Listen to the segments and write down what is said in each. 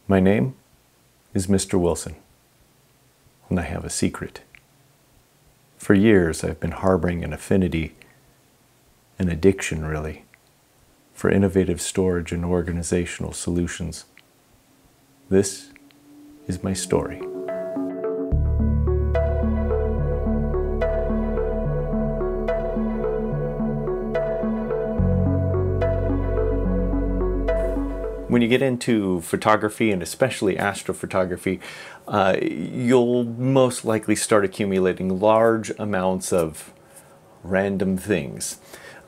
My name is Mr. Wilson, and I have a secret. For years, I've been harboring an affinity, an addiction really, for innovative storage and organizational solutions. This is my story. When you get into photography, and especially astrophotography, you'll most likely start accumulating large amounts of random things.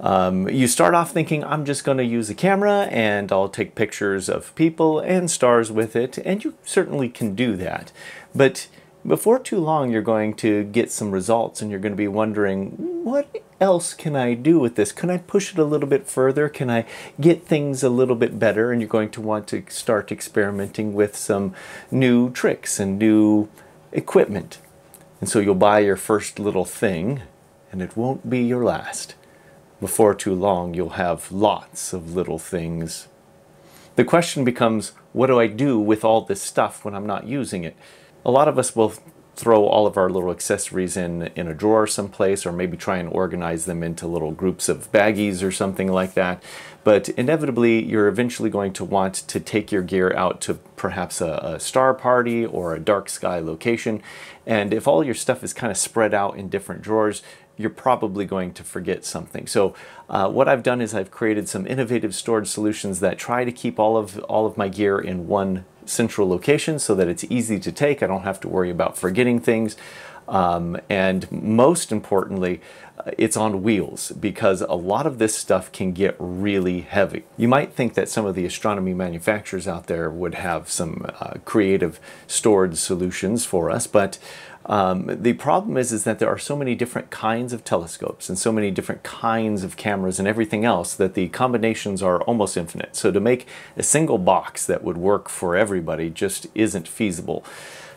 You start off thinking, I'm just going to use a camera and I'll take pictures of people and stars with it, and you certainly can do that. But before too long, you're going to get some results and you're going to be wondering, what else can I do with this? Can I push it a little bit further? Can I get things a little bit better? And you're going to want to start experimenting with some new tricks and new equipment. And so you'll buy your first little thing, and it won't be your last. Before too long, you'll have lots of little things. The question becomes, what do I do with all this stuff when I'm not using it? A lot of us will throw all of our little accessories in a drawer someplace, or maybe try and organize them into little groups of baggies or something like that. But inevitably, you're eventually going to want to take your gear out to perhaps a star party or a dark sky location. And if all your stuff is kind of spread out in different drawers, you're probably going to forget something. So what I've done is I've created some innovative storage solutions that try to keep all of my gear in one central location so that it's easy to take. I don't have to worry about forgetting things. And most importantly, it's on wheels, because a lot of this stuff can get really heavy. You might think that some of the astronomy manufacturers out there would have some creative storage solutions for us, but the problem is that there are so many different kinds of telescopes and so many different kinds of cameras and everything else that the combinations are almost infinite. So to make a single box that would work for everybody just isn't feasible.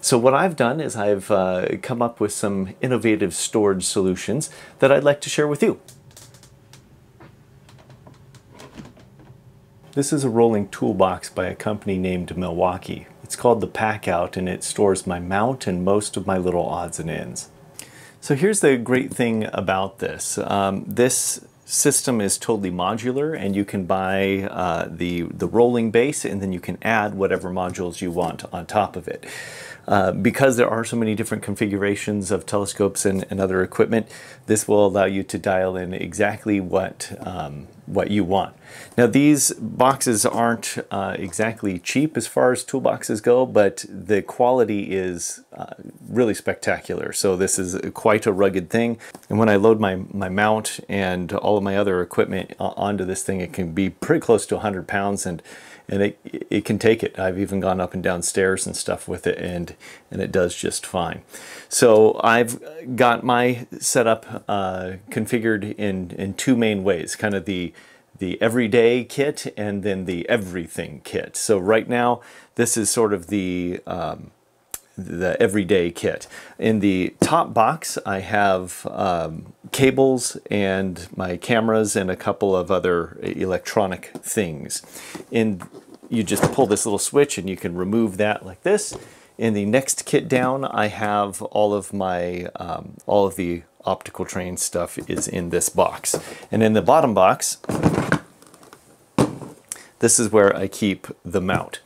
So what I've done is I've come up with some innovative storage solutions that I'd like to share with you. This is a rolling toolbox by a company named Milwaukee. It's called the Packout, and it stores my mount and most of my little odds and ends. So here's the great thing about this. This system is totally modular, and you can buy the rolling base, and then you can add whatever modules you want on top of it. Because there are so many different configurations of telescopes and other equipment, this will allow you to dial in exactly what you want. Now, these boxes aren't exactly cheap as far as toolboxes go, but the quality is really spectacular. So this is quite a rugged thing. And when I load my mount and all of my other equipment onto this thing, it can be pretty close to 100 pounds, and it can take it. I've even gone up and down stairs and stuff with it, and it does just fine. So I've got my setup configured in two main ways, kind of the everyday kit and then the everything kit. So right now, this is sort of the everyday kit. In the top box, I have cables and my cameras and a couple of other electronic things. You just pull this little switch and you can remove that like this. In the next kit down, I have all of my all of the optical train stuff is in this box. And in the bottom box, this is where I keep the mount.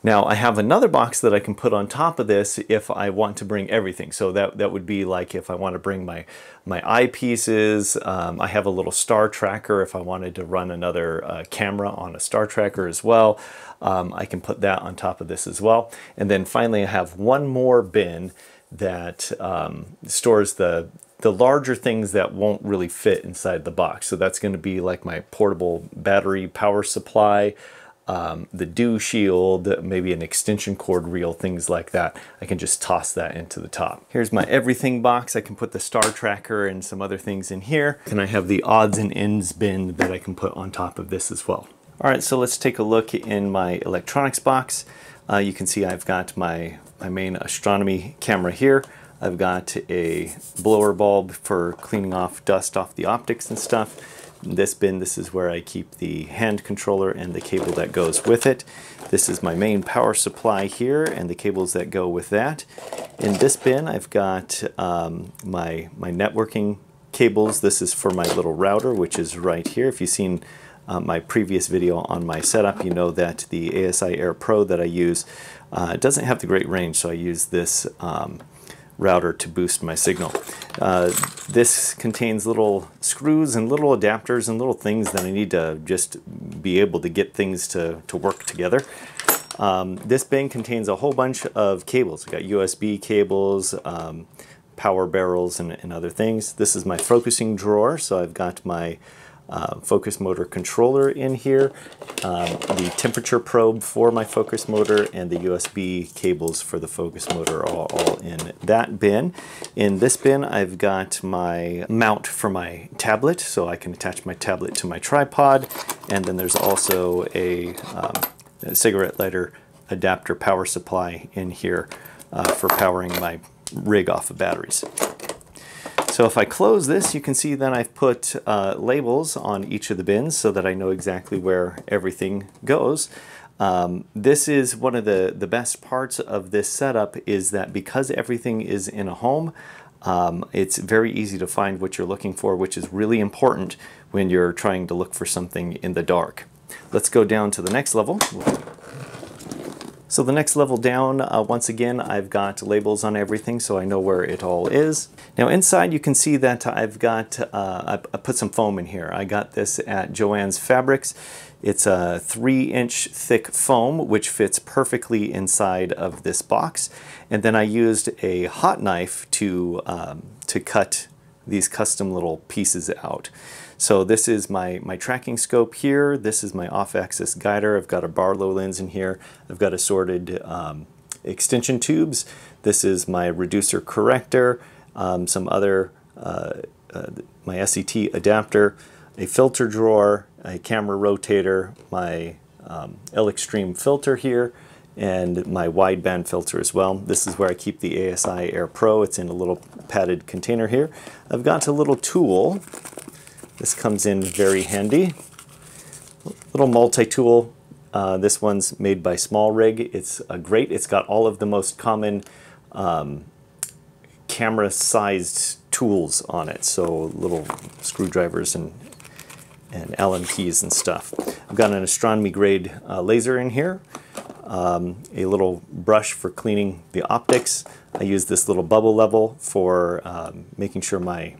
Now, I have another box that I can put on top of this if I want to bring everything. So that would be like if I want to bring my eyepieces. I have a little star tracker if I wanted to run another camera on a star tracker as well. I can put that on top of this as well. And then finally, I have one more bin that stores the larger things that won't really fit inside the box. So that's going to be like my portable battery power supply, the dew shield, maybe an extension cord reel, things like that. I can just toss that into the top. Here's my everything box. I can put the star tracker and some other things in here. And I have the odds and ends bin that I can put on top of this as well. All right, so let's take a look in my electronics box. You can see I've got my main astronomy camera here. I've got a blower bulb for cleaning off dust off the optics and stuff. this bin, this is where I keep the hand controller and the cable that goes with it. This is my main power supply here and the cables that go with that. In this bin I've got my networking cables. This is for my little router, which is right here. If you've seen my previous video on my setup, you know that the ASI Air Pro that I use doesn't have the great range, so I use this router to boost my signal. This contains little screws and little adapters and little things that I need to just be able to get things to work together. This bin contains a whole bunch of cables. I've got USB cables, power barrels, and other things. This is my focusing drawer, so I've got my focus motor controller in here, the temperature probe for my focus motor, and the USB cables for the focus motor are all in that bin. In this bin I've got my mount for my tablet, so I can attach my tablet to my tripod, and then there's also a cigarette lighter adapter power supply in here for powering my rig off of batteries. So if I close this, you can see then I've put labels on each of the bins so that I know exactly where everything goes. This is one of the best parts of this setup, is that because everything is in a home, it's very easy to find what you're looking for, which is really important when you're trying to look for something in the dark. Let's go down to the next level. So the next level down, once again, I've got labels on everything so I know where it all is. Now inside you can see that I've got, I put some foam in here. I got this at Joann's Fabrics. It's a 3-inch thick foam which fits perfectly inside of this box. And then I used a hot knife to cut these custom little pieces out. So this is my tracking scope here. This is my off-axis guider. I've got a Barlow lens in here. I've got assorted extension tubes. This is my reducer corrector, some other, my SET adapter, a filter drawer, a camera rotator, my L-Extreme filter here, and my wideband filter as well. This is where I keep the ASI Air Pro. It's in a little padded container here. I've got a little tool. This comes in very handy. Little multi-tool. This one's made by Small Rig. It's great. It's got all of the most common camera-sized tools on it. So little screwdrivers and Allen keys and stuff. I've got an astronomy grade laser in here. A little brush for cleaning the optics. I use this little bubble level for making sure my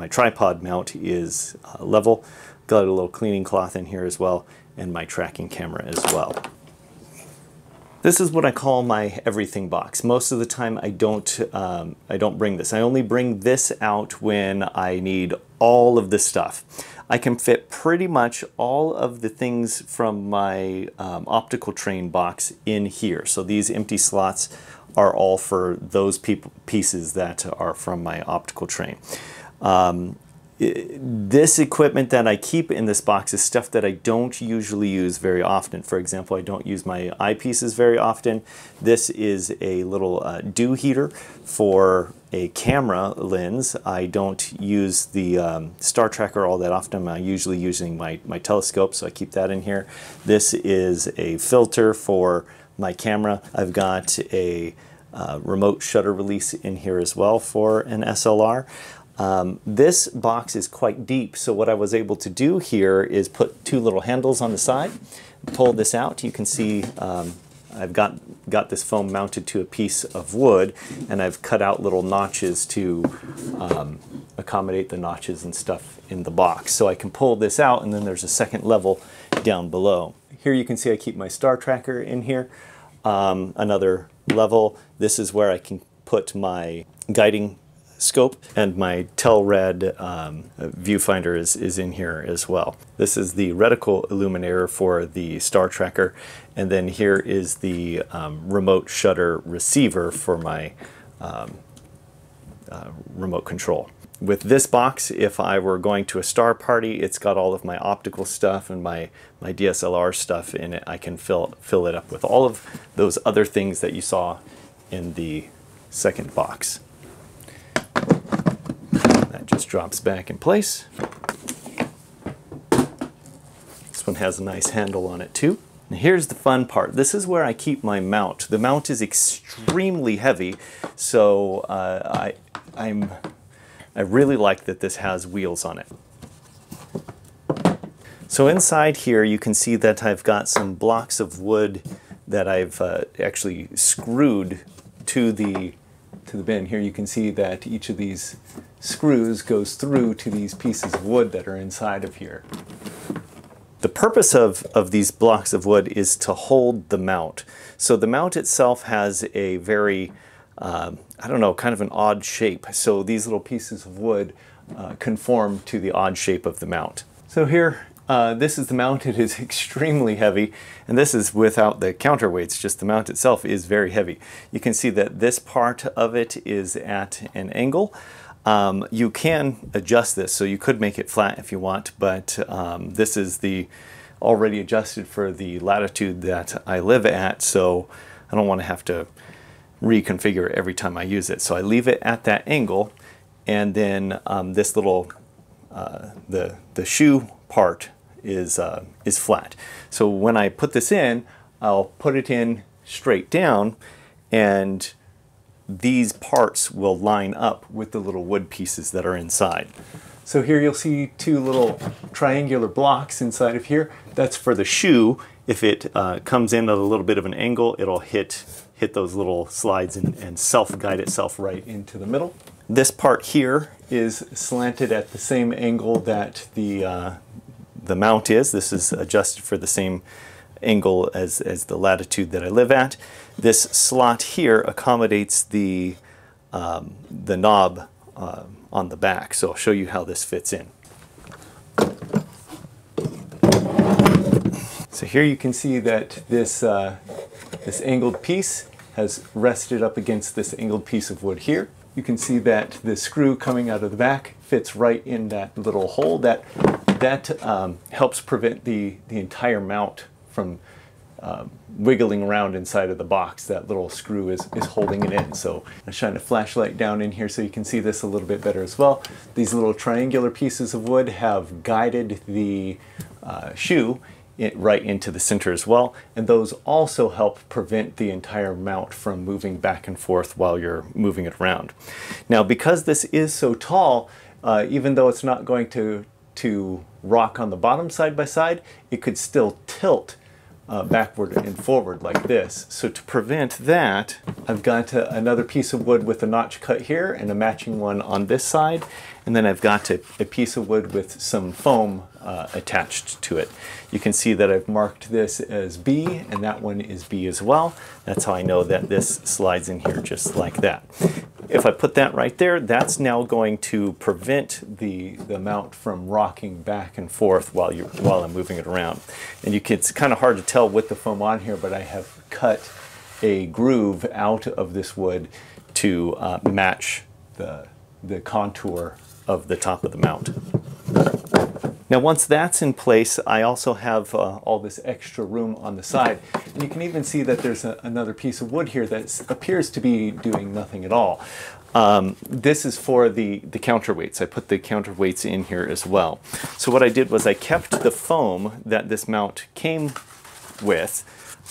tripod mount is level. Got a little cleaning cloth in here as well, and my tracking camera as well. This is what I call my everything box. Most of the time I don't bring this. I only bring this out when I need all of the stuff. I can fit pretty much all of the things from my optical train box in here. So these empty slots are all for those pieces that are from my optical train. This equipment that I keep in this box is stuff that I don't usually use very often. For example, I don't use my eyepieces very often. This is a little dew heater for a camera lens. I don't use the star tracker all that often. I'm usually using my telescope, so I keep that in here. This is a filter for my camera. I've got a remote shutter release in here as well for an SLR. This box is quite deep, so what I was able to do here is put two little handles on the side, pull this out. You can see I've got this foam mounted to a piece of wood, and I've cut out little notches to accommodate the notches and stuff in the box. So I can pull this out, and then there's a second level down below. Here you can see I keep my star tracker in here. Another level, this is where I can put my guiding scope, and my Telrad viewfinder is in here as well. This is the reticle illuminator for the star tracker, and then here is the remote shutter receiver for my remote control. With this box, if I were going to a star party, it's got all of my optical stuff and my DSLR stuff in it. I can fill it up with all of those other things that you saw in the second box. That just drops back in place. This one has a nice handle on it too. And here's the fun part. This is where I keep my mount. The mount is extremely heavy, so I really like that this has wheels on it. So inside here you can see that I've got some blocks of wood that I've actually screwed to the bin. Here you can see that each of these screws goes through to these pieces of wood that are inside of here. The purpose of these blocks of wood is to hold the mount. So the mount itself has a very, I don't know, kind of an odd shape. So these little pieces of wood conform to the odd shape of the mount. So here, this is the mount. It is extremely heavy, and this is without the counterweights. Just the mount itself is very heavy. You can see that this part of it is at an angle. You can adjust this, so you could make it flat if you want, but this is the already adjusted for the latitude that I live at, so I don't want to have to reconfigure every time I use it. So I leave it at that angle, and then this little the shoe part is flat. So when I put this in, I'll put it in straight down, and these parts will line up with the little wood pieces that are inside. So here you'll see two little triangular blocks inside of here. That's for the shoe. If it comes in at a little bit of an angle, it'll hit those little slides and self-guide itself right into the middle. This part here is slanted at the same angle that the mount is. This is adjusted for the same angle as the latitude that I live at. This slot here accommodates the knob on the back. So I'll show you how this fits in. So here you can see that this angled piece has rested up against this angled piece of wood here. You can see that the screw coming out of the back fits right in that little hole. That helps prevent the entire mount from wiggling around inside of the box. That little screw is holding it in. So I'm shine a flashlight down in here so you can see this a little bit better as well. These little triangular pieces of wood have guided the shoe right into the center as well, and those also help prevent the entire mount from moving back and forth while you're moving it around. Now, because this is so tall, even though it's not going to rock on the bottom side by side, it could still tilt backward and forward like this. So to prevent that, I've got another piece of wood with a notch cut here and a matching one on this side, and then I've got a piece of wood with some foam attached to it. You can see that I've marked this as B, and that one is B as well. That's how I know that this slides in here just like that. If I put that right there, that's now going to prevent the mount from rocking back and forth while I'm moving it around. And it's kind of hard to tell with the foam on here, but I have cut a groove out of this wood to match the contour of the top of the mount. Now once that's in place, I also have all this extra room on the side. And you can even see that there's another piece of wood here that appears to be doing nothing at all. This is for the counterweights. I put the counterweights in here as well. So what I did was I kept the foam that this mount came with.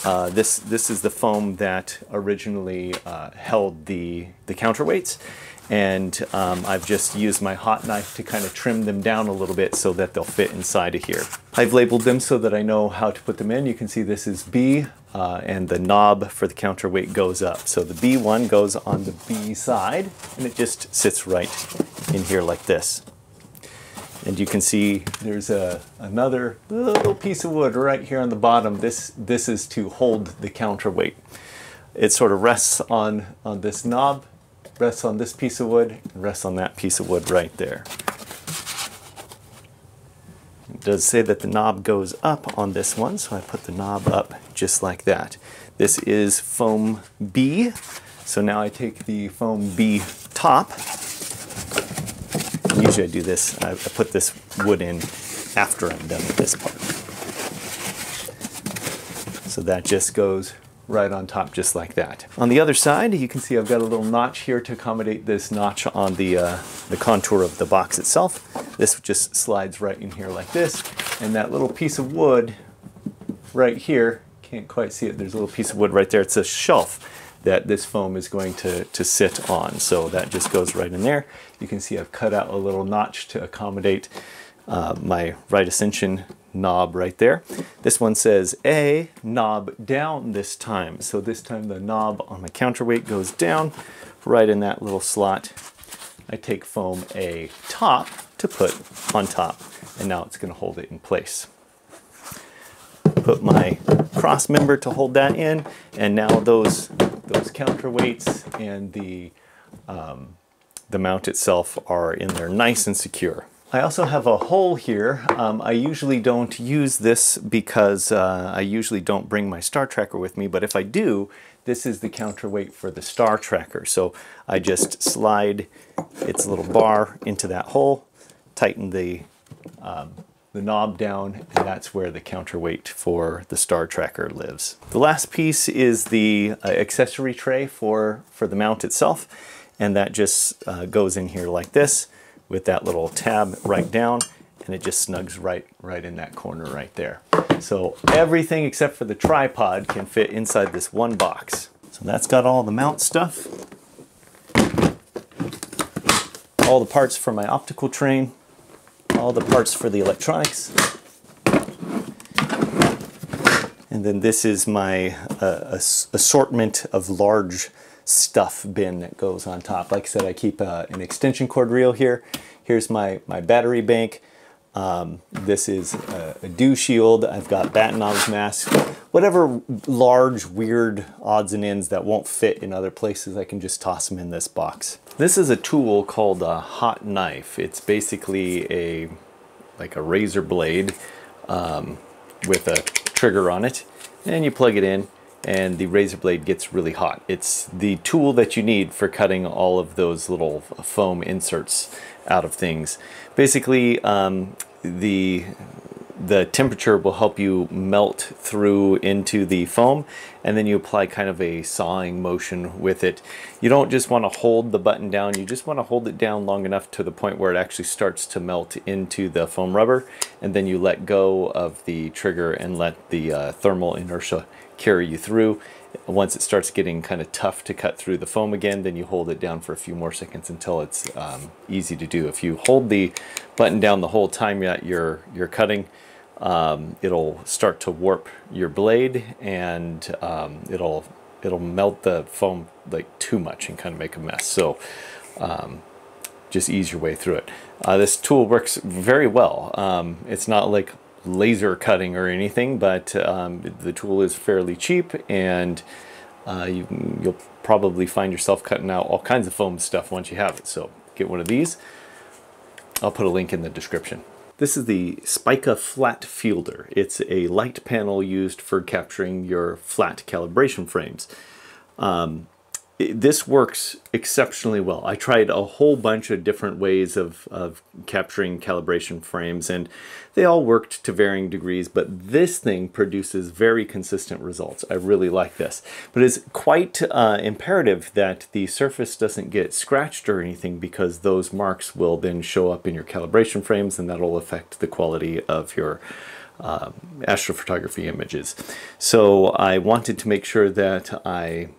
This is the foam that originally held the counterweights. And I've just used my hot knife to kind of trim them down a little bit so that they'll fit inside of here. I've labeled them so that I know how to put them in. You can see this is B, and the knob for the counterweight goes up. So the B one goes on the B side, and it just sits right in here like this. And you can see there's another little piece of wood right here on the bottom. This is to hold the counterweight. It sort of rests on this knob, rests on this piece of wood, and rests on that piece of wood right there. It does say that the knob goes up on this one, so I put the knob up just like that. This is foam B, so now I take the foam B top. Usually I do this, I put this wood in after I'm done with this part. So that just goes right on top just like that. On the other side, you can see I've got a little notch here to accommodate this notch on the contour of the box itself. This just slides right in here like this. And that little piece of wood right here, can't quite see it, there's a little piece of wood right there. It's a shelf that this foam is going to sit on. So that just goes right in there. You can see I've cut out a little notch to accommodate my right ascension knob right there. This one says A, knob down this time. So this time the knob on my counterweight goes down right in that little slot. I take foam A top to put on top, and now it's going to hold it in place. Put my cross member to hold that in, and now those counterweights and the mount itself are in there nice and secure. I also have a hole here. I usually don't use this because I usually don't bring my star tracker with me, but if I do, this is the counterweight for the star tracker. So I just slide its little bar into that hole, tighten the knob down, and that's where the counterweight for the star tracker lives. The last piece is the accessory tray for the mount itself, and that just goes in here like this with that little tab right down, and it just snugs right in that corner right there. So everything except for the tripod can fit inside this one box. So that's got all the mount stuff, all the parts for my optical train, all the parts for the electronics, and then this is my assortment of large stuff bin that goes on top. Like I said, I keep an extension cord reel here. Here's my battery bank. This is a dew shield. I've got Batanov's mask. Whatever large, weird odds and ends that won't fit in other places, I can just toss them in this box. This is a tool called a hot knife. It's basically like a razor blade with a trigger on it, and you plug it in, and the razor blade gets really hot. It's the tool that you need for cutting all of those little foam inserts out of things. Basically, the temperature will help you melt through into the foam, and then you apply kind of a sawing motion with it. You don't just want to hold the button down, you just want to hold it down long enough to the point where it actually starts to melt into the foam rubber, and then you let go of the trigger and let the thermal inertia carry you through. Once it starts getting kind of tough to cut through the foam again, then you hold it down for a few more seconds until it's easy to do. If you hold the button down the whole time you're cutting, it'll start to warp your blade, and it'll melt the foam like too much and kind of make a mess. So just ease your way through it. This tool works very well. It's not like laser cutting or anything, but the tool is fairly cheap, and you'll probably find yourself cutting out all kinds of foam stuff once you have it. So get one of these. I'll put a link in the description. This is the Spica Flat Fielder. It's a light panel used for capturing your flat calibration frames. This works exceptionally well. I tried a whole bunch of different ways of capturing calibration frames, and they all worked to varying degrees, but this thing produces very consistent results. I really like this. But it's quite imperative that the surface doesn't get scratched or anything, because those marks will then show up in your calibration frames, and that'll affect the quality of your astrophotography images. So I wanted to make sure that I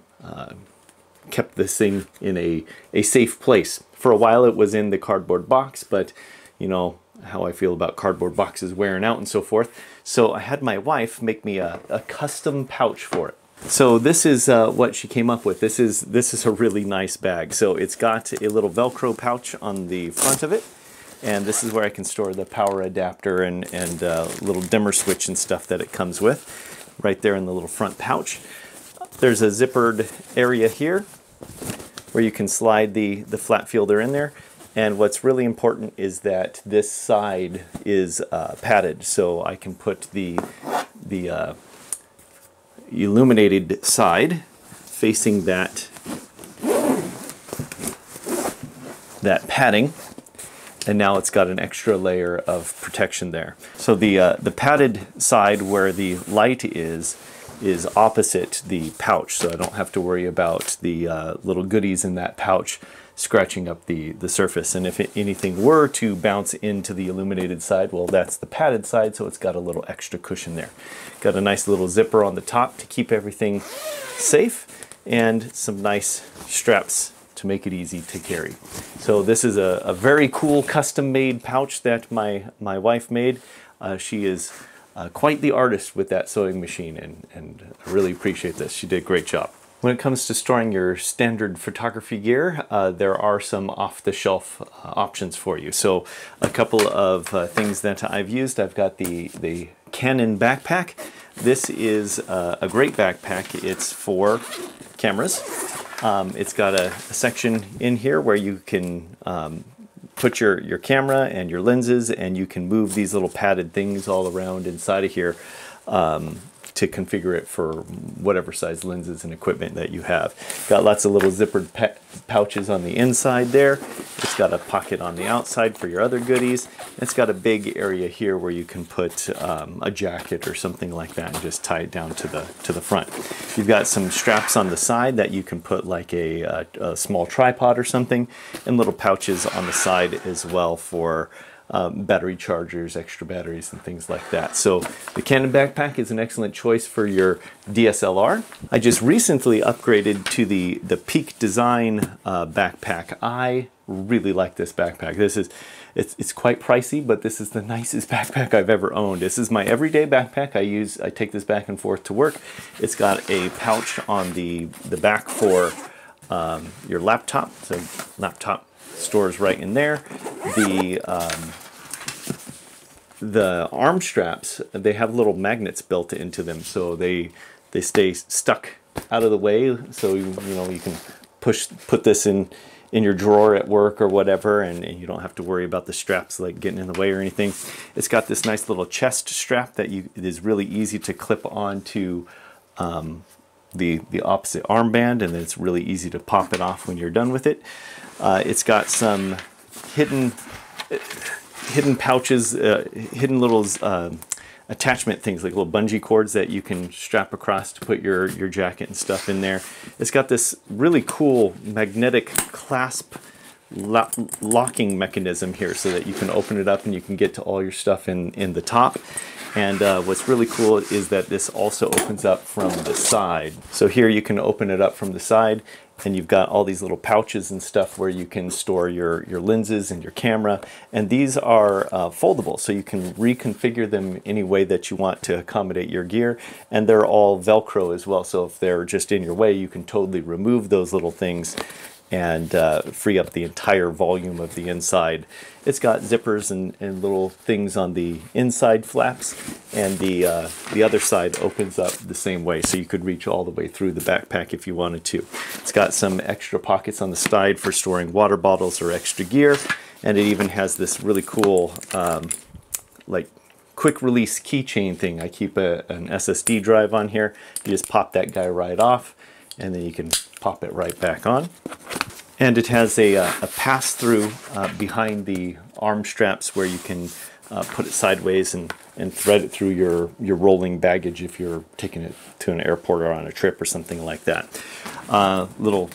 kept this thing in a safe place. For a while it was in the cardboard box, but you know how I feel about cardboard boxes wearing out and so forth. So I had my wife make me a custom pouch for it. So this is what she came up with. This is a really nice bag. So it's got a little Velcro pouch on the front of it, and this is where I can store the power adapter and little dimmer switch and stuff that it comes with, right there in the little front pouch. There's a zippered area here where you can slide the flat fielder in there. And what's really important is that this side is padded, so I can put the illuminated side facing that padding, and now it's got an extra layer of protection there. So the padded side where the light is opposite the pouch, so I don't have to worry about the little goodies in that pouch scratching up the surface. And if anything were to bounce into the illuminated side, well, that's the padded side, so it's got a little extra cushion there. Got a nice little zipper on the top to keep everything safe, and some nice straps to make it easy to carry. So this is a very cool custom-made pouch that my wife made. She is quite the artist with that sewing machine, and I really appreciate this. She did a great job. When it comes to storing your standard photography gear, there are some off-the-shelf options for you. So a couple of things that I've used. I've got the Canon backpack. This is a great backpack. It's for cameras. It's got a section in here where you can put your camera and your lenses, and you can move these little padded things all around inside of here to configure it for whatever size lenses and equipment that you have. Got lots of little zippered pouches on the inside there. It's got a pocket on the outside for your other goodies. It's got a big area here where you can put a jacket or something like that and just tie it down to the front. You've got some straps on the side that you can put like a small tripod or something, and little pouches on the side as well for battery chargers, extra batteries, and things like that. So the Canon backpack is an excellent choice for your DSLR. I just recently upgraded to the Peak Design backpack. I really like this backpack. It's quite pricey, but this is the nicest backpack I've ever owned. This is my everyday backpack. I take this back and forth to work. It's got a pouch on the back for your laptop. So laptop stores right in there. The arm straps, they have little magnets built into them, so they stay stuck out of the way. So you can put this in your drawer at work or whatever, and you don't have to worry about the straps like getting in the way or anything. It's got this nice little chest strap that it is really easy to clip onto the opposite armband, and then it's really easy to pop it off when you're done with it. It's got some hidden pouches, hidden little attachment things, like little bungee cords that you can strap across to put your jacket and stuff in there. It's got this really cool magnetic clasp locking mechanism here so that you can open it up and you can get to all your stuff in the top. And what's really cool is that this also opens up from the side. So here you can open it up from the side, and you've got all these little pouches and stuff where you can store your lenses and your camera. And these are foldable, so you can reconfigure them any way that you want to accommodate your gear. And they're all Velcro as well, so if they're just in your way, you can totally remove those little things and free up the entire volume of the inside. It's got zippers and little things on the inside flaps, and the other side opens up the same way, so you could reach all the way through the backpack if you wanted to. It's got some extra pockets on the side for storing water bottles or extra gear, and it even has this really cool like quick release keychain thing. I keep an SSD drive on here. You just pop that guy right off, and then you can pop it right back on. And it has a pass-through behind the arm straps where you can put it sideways and thread it through your rolling baggage if you're taking it to an airport or on a trip or something like that. Little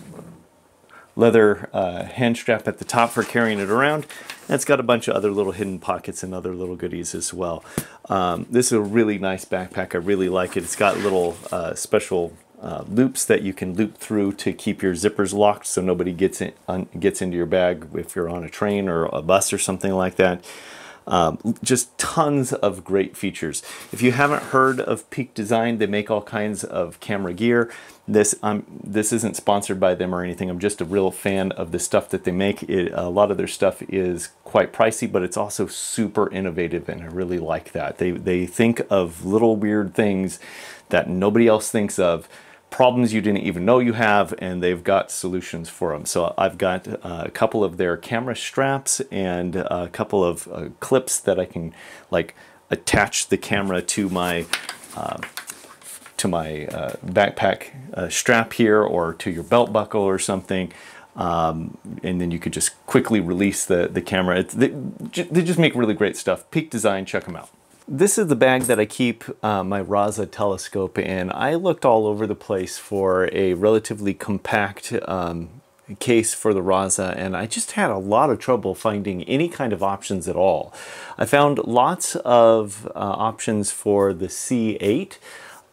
leather hand strap at the top for carrying it around. And it's got a bunch of other little hidden pockets and other little goodies as well. This is a really nice backpack. I really like it. It's got little special loops that you can loop through to keep your zippers locked so nobody gets into your bag if you're on a train or a bus or something like that. Just tons of great features. If you haven't heard of Peak Design, they make all kinds of camera gear. This isn't sponsored by them or anything. I'm just a real fan of the stuff that they make. A lot of their stuff is quite pricey, but it's also super innovative, and I really like that. They think of little weird things that nobody else thinks of, problems you didn't even know you have, and they've got solutions for them. So I've got a couple of their camera straps and a couple of clips that I can like attach the camera to my backpack strap here, or to your belt buckle or something, and then you could just quickly release the camera. They just make really great stuff. Peak Design, check them out. This is the bag that I keep my RASA telescope in. I looked all over the place for a relatively compact case for the RASA, and I just had a lot of trouble finding any kind of options at all. I found lots of options for the C8,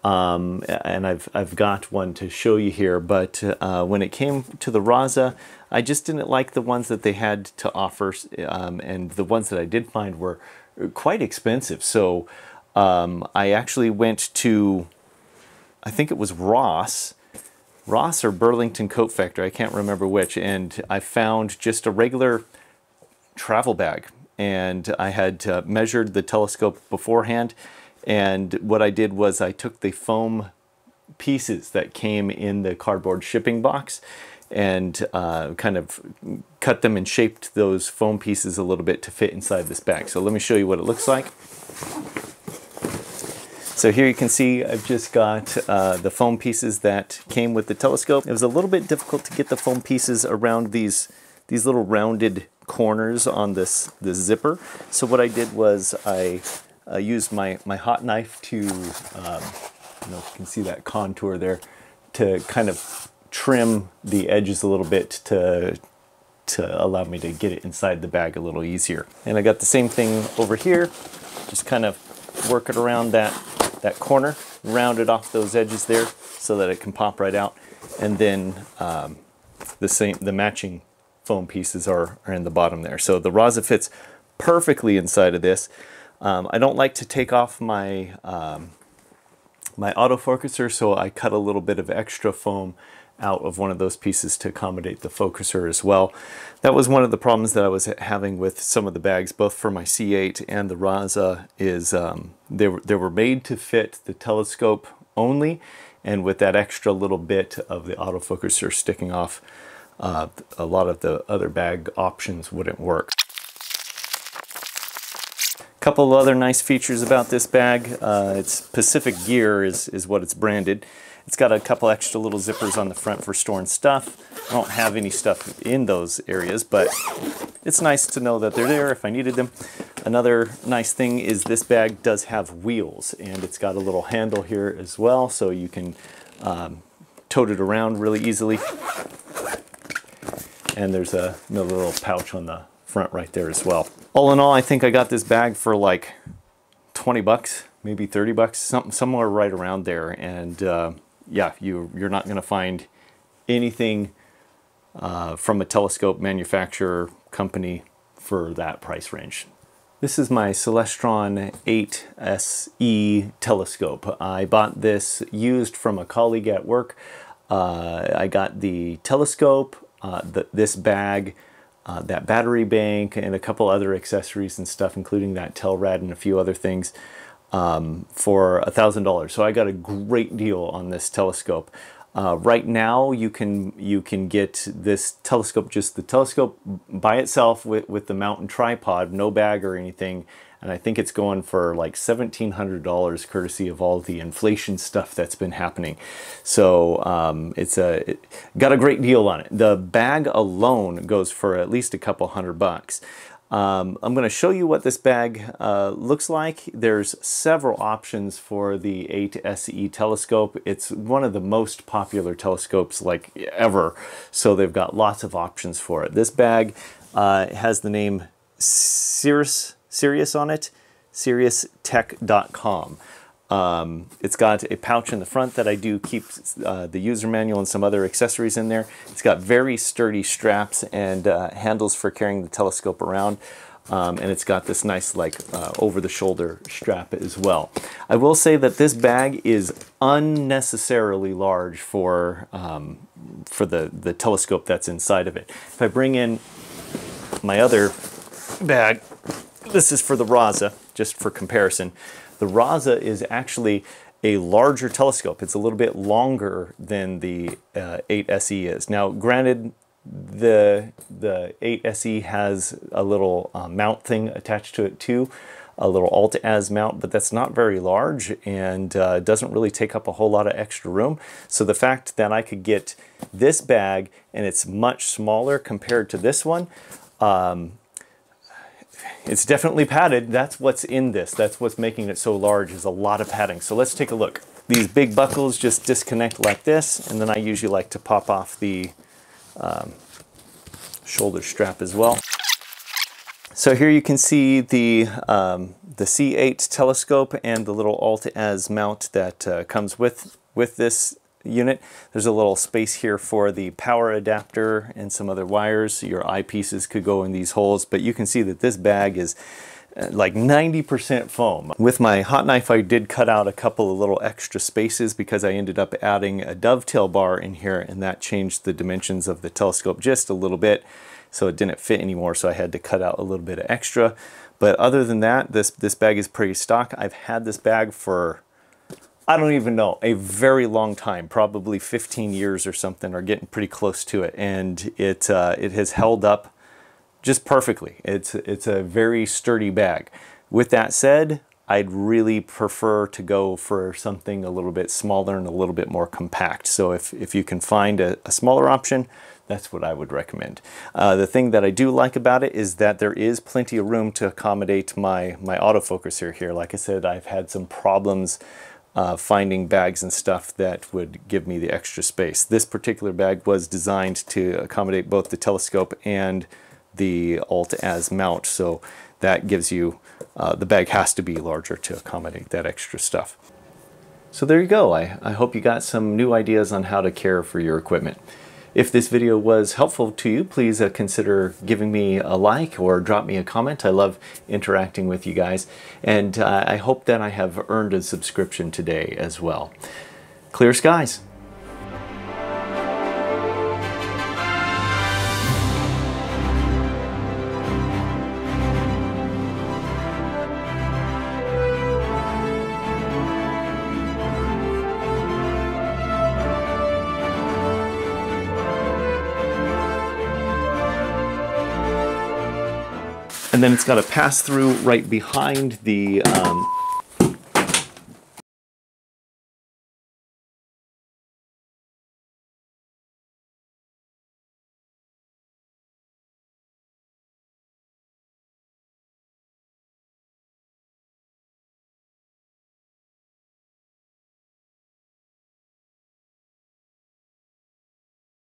and I've got one to show you here, but when it came to the RASA, I just didn't like the ones that they had to offer, and the ones that I did find were quite expensive. So I actually went to, I think it was Ross or Burlington Coat Factory, I can't remember which, and I found just a regular travel bag. And I had measured the telescope beforehand, and what I did was I took the foam pieces that came in the cardboard shipping box and kind of cut them and shaped those foam pieces a little bit to fit inside this bag. So let me show you what it looks like. So here you can see I've just got the foam pieces that came with the telescope. It was a little bit difficult to get the foam pieces around these little rounded corners on this zipper. So what I did was I used my hot knife to, I don't know if you can see that contour there, to kind of trim the edges a little bit to allow me to get it inside the bag a little easier. And I got the same thing over here, just kind of work it around that corner, round it off those edges there so that it can pop right out. And then the matching foam pieces are in the bottom there. So the RASA fits perfectly inside of this. I don't like to take off my my autofocuser, so I cut a little bit of extra foam out of one of those pieces to accommodate the focuser as well. That was one of the problems that I was having with some of the bags, both for my C8 and the RASA, is they were made to fit the telescope only, and with that extra little bit of the autofocuser sticking off, a lot of the other bag options wouldn't work. Couple of other nice features about this bag. It's Pacific Gear is what it's branded. It's got a couple extra little zippers on the front for storing stuff. I don't have any stuff in those areas, but it's nice to know that they're there if I needed them. Another nice thing is this bag does have wheels, and it's got a little handle here as well, so you can tote it around really easily. And there's another little pouch on the front right there as well. All in all, I think I got this bag for like 20 bucks, maybe 30 bucks, somewhere right around there. And yeah, you're not going to find anything from a telescope manufacturer company for that price range. This is my Celestron 8 SE telescope. I bought this used from a colleague at work. I got the telescope, this bag, that battery bank, and a couple other accessories and stuff, including that tel rad and a few other things, for $1,000. So I got a great deal on this telescope. Right now you can get this telescope, just the telescope by itself with the mount and tripod, no bag or anything, and I think it's going for like $1,700 courtesy of all the inflation stuff that's been happening. So it got a great deal on it. The bag alone goes for at least a couple $100. I'm going to show you what this bag looks like. There's several options for the 8 SE telescope. It's one of the most popular telescopes like ever, so they've got lots of options for it. This bag has the name Sirius on it, Siriustech.com. It's got a pouch in the front that I do keep the user manual and some other accessories in there. It's got very sturdy straps and handles for carrying the telescope around. And it's got this nice like over-the-shoulder strap as well. I will say that this bag is unnecessarily large for the telescope that's inside of it. If I bring in my other bag, this is for the RASA, just for comparison. The RASA is actually a larger telescope. It's a little bit longer than the 8 SE is. Now, granted, the 8 SE has a little mount thing attached to it too, a little Alt-Az mount, but that's not very large and doesn't really take up a whole lot of extra room. So the fact that I could get this bag and it's much smaller compared to this one, it's definitely padded. That's what's in this. That's what's making it so large, is a lot of padding. So let's take a look. These big buckles just disconnect like this, and then I usually like to pop off the shoulder strap as well. So here you can see the C8 telescope and the little alt-az mount that comes with this unit. There's a little space here for the power adapter and some other wires. Your eyepieces could go in these holes, but you can see that this bag is like 90% foam. With my hot knife, I did cut out a couple of little extra spaces because I ended up adding a dovetail bar in here, and that changed the dimensions of the telescope just a little bit, so it didn't fit anymore, so I had to cut out a little bit of extra. But other than that, this bag is pretty stock. I've had this bag for, I don't even know, a very long time, probably 15 years or something, or getting pretty close to it, and it has held up just perfectly. It's a very sturdy bag. With that said, I'd really prefer to go for something a little bit smaller and a little bit more compact. So if you can find a smaller option, that's what I would recommend. The thing that I do like about it is that there is plenty of room to accommodate my autofocuser here. Like I said, I've had some problems finding bags and stuff that would give me the extra space. This particular bag was designed to accommodate both the telescope and the alt-az mount, so that gives you, the bag has to be larger to accommodate that extra stuff. So there you go. I hope you got some new ideas on how to care for your equipment. If this video was helpful to you, please consider giving me a like or drop me a comment. I love interacting with you guys, and I hope that I have earned a subscription today as well. Clear skies. And then it's got a pass-through right behind the